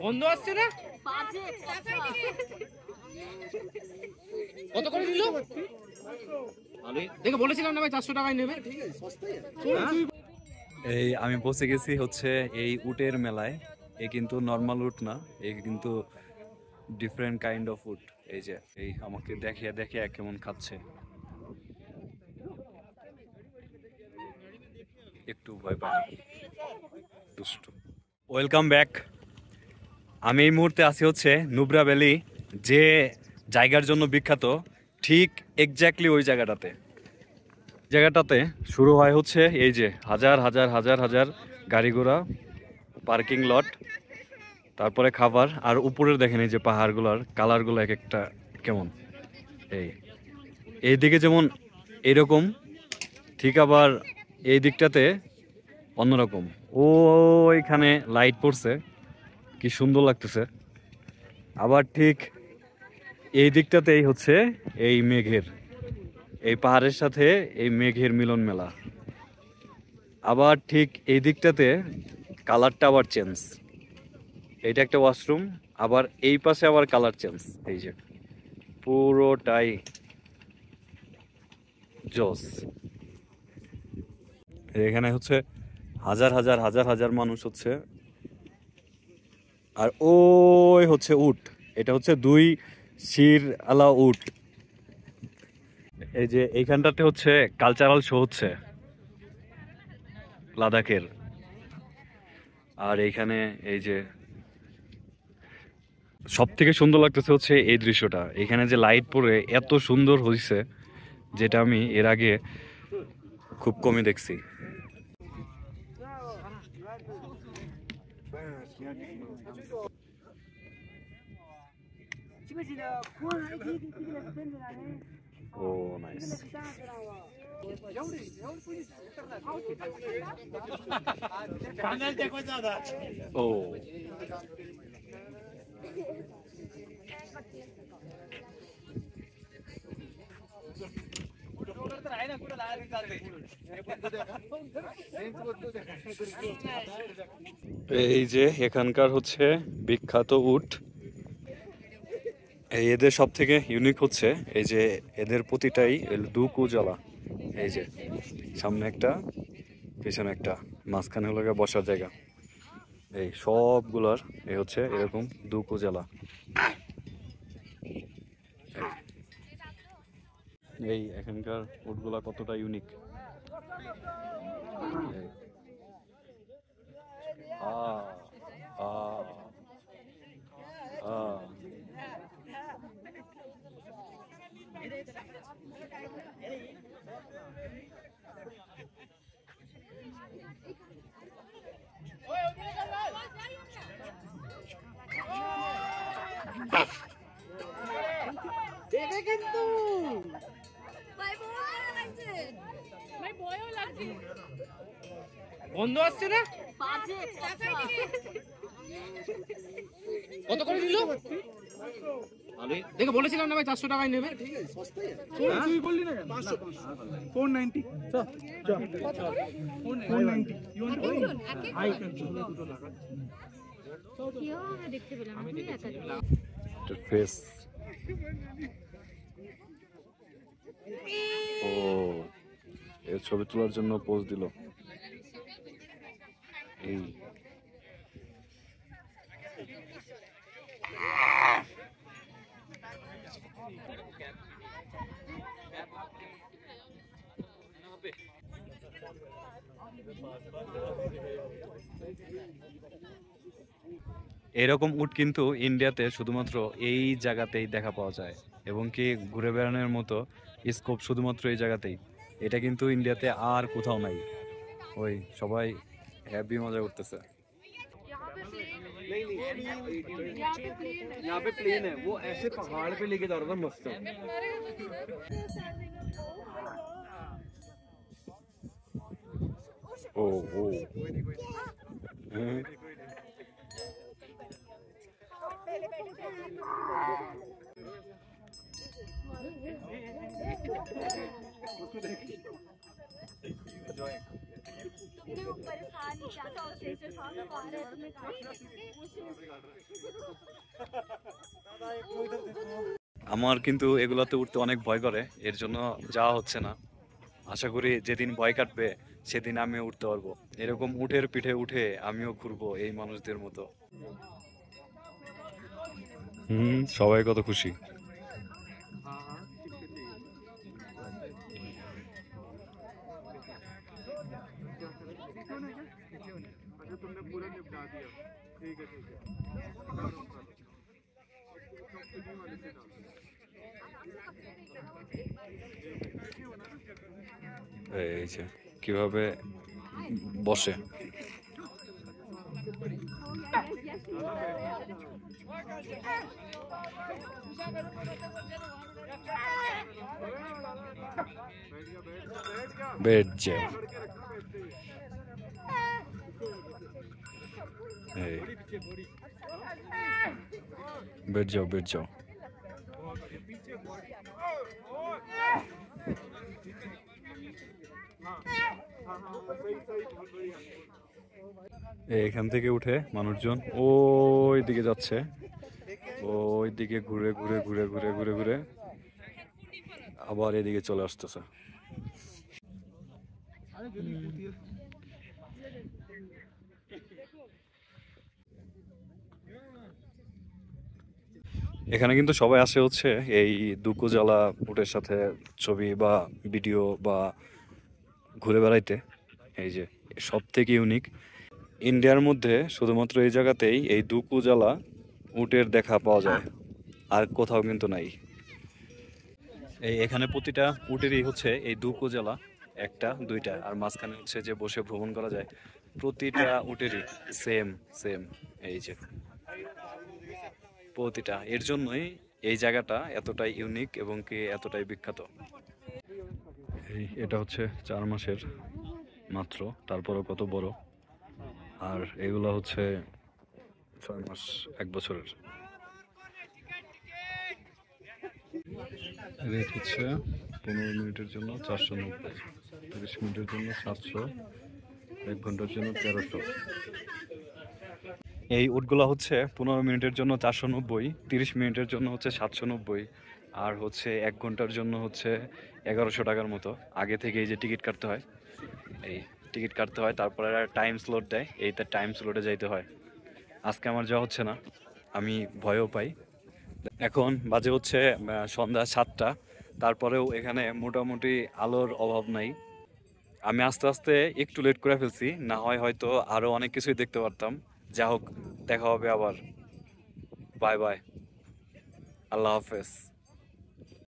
বন্ধ আসছে না? কত করে দিল? দেখে বলেছিলাম না ভাই 400 টাকায় নেবে। এই আমি পৌঁছে গেছি হচ্ছে এই উটের মেলায়। এই কিন্তু নর্মাল উট না, এই কিন্তু ডিফারেন্ট কাইন্ড অফ উট। এই যে এই আমাকে দেখিয়ে দেখিয়ে কেমন খাচ্ছে, একটু ভয় পাই দুষ্টু। Welcome back. আমি এই মুহূর্তে আছি হচ্ছে নুব্রা ভ্যালি, যে জায়গার জন্য বিখ্যাত, ঠিক এক্স্যাক্টলি ওই জায়গাটাতে শুরু হয় হচ্ছে এই যে হাজার হাজার হাজার হাজার গাড়ি ঘোড়া, পার্কিং লট, তারপরে খাবার। আর উপরের দেখেন এই যে পাহাড়গুলোর কালারগুলো এক একটা কেমন। এই দিকে যেমন এইরকম, ঠিক আবার এই দিকটাতে অন্যরকম। ওইখানে লাইট পড়ছে, কি সুন্দর লাগতেছে। আবার ঠিক এই দিকটাতেই হচ্ছে এই মেঘের, এই পাহাড়ের সাথে এই মেঘের মিলন মেলা। আবার ঠিক এই দিকটাতে কালারটা আবার চেঞ্জ। এইটা একটা ওয়াশরুম, আবার এই পাশে আবার কালার চেঞ্জ। এই যে পুরোটাই জোস। এখানে হচ্ছে হাজার হাজার হাজার হাজার মানুষ হচ্ছে। আর ওই হচ্ছে উট, এটা হচ্ছে 2 শির আলা উট। এই যে এইখানটাতে হচ্ছে কালচারাল শো হচ্ছে লাদাখের। আর এইখানে এই যে সব থেকে সুন্দর লাগতেছে হচ্ছে এই দৃশ্যটা। এখানে যে লাইট পরে এত সুন্দর হয়েছে, যেটা আমি এর আগে খুব কমই দেখছি। ও নাইস। ও এই যে এখানকার হচ্ছে বিখ্যাত উট। এদের সব থেকে ইউনিক হচ্ছে এই যে এদের প্রতিটাই দুকু জ্বালা। এই যে সামনে একটা, পিছনে একটা, মাঝখানে হলো বসার জায়গা। এই সবগুলার এই হচ্ছে এরকম দুকু জ্বালা। এই এখানকার উটগুলা কতটা ইউনিক। বন্ধ আসছে না? কত করে দিল? দেখে বলেছিলাম না ভাই 400 টাকায় নেবে। তুই বললি না কেন? 490 490 ইউ ওয়ান্ট আই ক্যান দুটো লাগা। দেখতে পেলাম আমি একা ফেস। ও এর ছবি তোলার জন্য পোজ দিল। এই এরকম উট কিন্তু ইন্ডিয়াতে শুধুমাত্র এই জায়গাতেই দেখা পাওয়া যায়, এবং কি ঘুরে বেড়ানোর মতো স্কোপ শুধুমাত্র এই জায়গাতেই। এটা কিন্তু ইন্ডিয়াতে আর কোথাও নাই। ওই সবাই হ্যাপি মজা করতেছে। यहाँ पे प्लेन है, वो ऐसे पहाड़ पे लेके जा रहा था मस्त। ओ ओ क्यों परेशान ज्यादा होते हैं जो सामने आ रहे हैं तुम्हें আমার কিন্তু এগুলোতে উঠতে অনেক ভয় করে, এর জন্য যাওয়া হচ্ছে না। আশা করি যেদিন ভয় কাটবে সেদিন আমিও উঠতে পারবো, এরকম উটের পিঠে উঠে আমিও ঘুরবো এই মানুষদের মতো। সবাই কত খুশি। तुमने पूरा निपटा दिया, ठीक है ठीक है। এই যে কিভাবে বসে। बैठ जाओ, बैठ जाओ, बैठ जाओ। এখান থেকে উঠে মানুষজন ওই দিকে যাচ্ছে, ওই দিকে ঘুরে ঘুরে ঘুরে ঘুরে ঘুরে ঘুরে আবার এদিকে চলে আসতেছে। এখানে কিন্তু সবাই আসে হচ্ছে এই দুকুজালা উটের সাথে ছবি বা ভিডিও বা ঘুরে বেড়াইতে। এই যে সব থেকে ইউনিক ইন্ডিয়ার মধ্যে শুধুমাত্র এই জায়গাতেই এই দুকুজালা উটের দেখা পাওয়া যায়, আর কোথাও কিন্তু নাই। এই এখানে প্রতিটা উটেরই হচ্ছে এই দুকুজালা, একটা দুইটা, আর মাঝখানে হচ্ছে যে বসে ভ্রমণ করা যায়। প্রতিটা উটেরই সেম সেম, এই যে প্রতিটা। এর জন্যই এই জায়গাটা এতটাই ইউনিক এবং কি এতটাই বিখ্যাত। এটা হচ্ছে 4 মাসের মাত্র, তারপরও কত বড়। আর এগুলো হচ্ছে 6 মাস 1 বছরের। রেট হচ্ছে 15 মিনিটের জন্য 490, 30 মিনিটের জন্য 700, 1 ঘন্টার জন্য 1300। এই উটগুলা হচ্ছে 15 মিনিটের জন্য 490, 30 মিনিটের জন্য হচ্ছে 790, আর হচ্ছে 1 ঘন্টার জন্য হচ্ছে 1100 টাকার মতো। আগে থেকে এই যে টিকিট কাটতে হয়, এই টিকিট কাটতে হয়, তারপরে টাইম স্লট দেয়, এইটা টাইম স্লটে যাইতে হয়। আজকে আমার যাওয়া হচ্ছে না, আমি ভয়ও পাই। এখন বাজে হচ্ছে সন্ধ্যা 7টা, তারপরেও এখানে মোটামুটি আলোর অভাব নাই। আমি আস্তে আস্তে একটু লেট করে ফেলছি, না হয় হয়তো আরো অনেক কিছুই দেখতে পারতাম। যা হোক, দেখা হবে আবার। বাই বাই, আল্লাহ হাফেজ।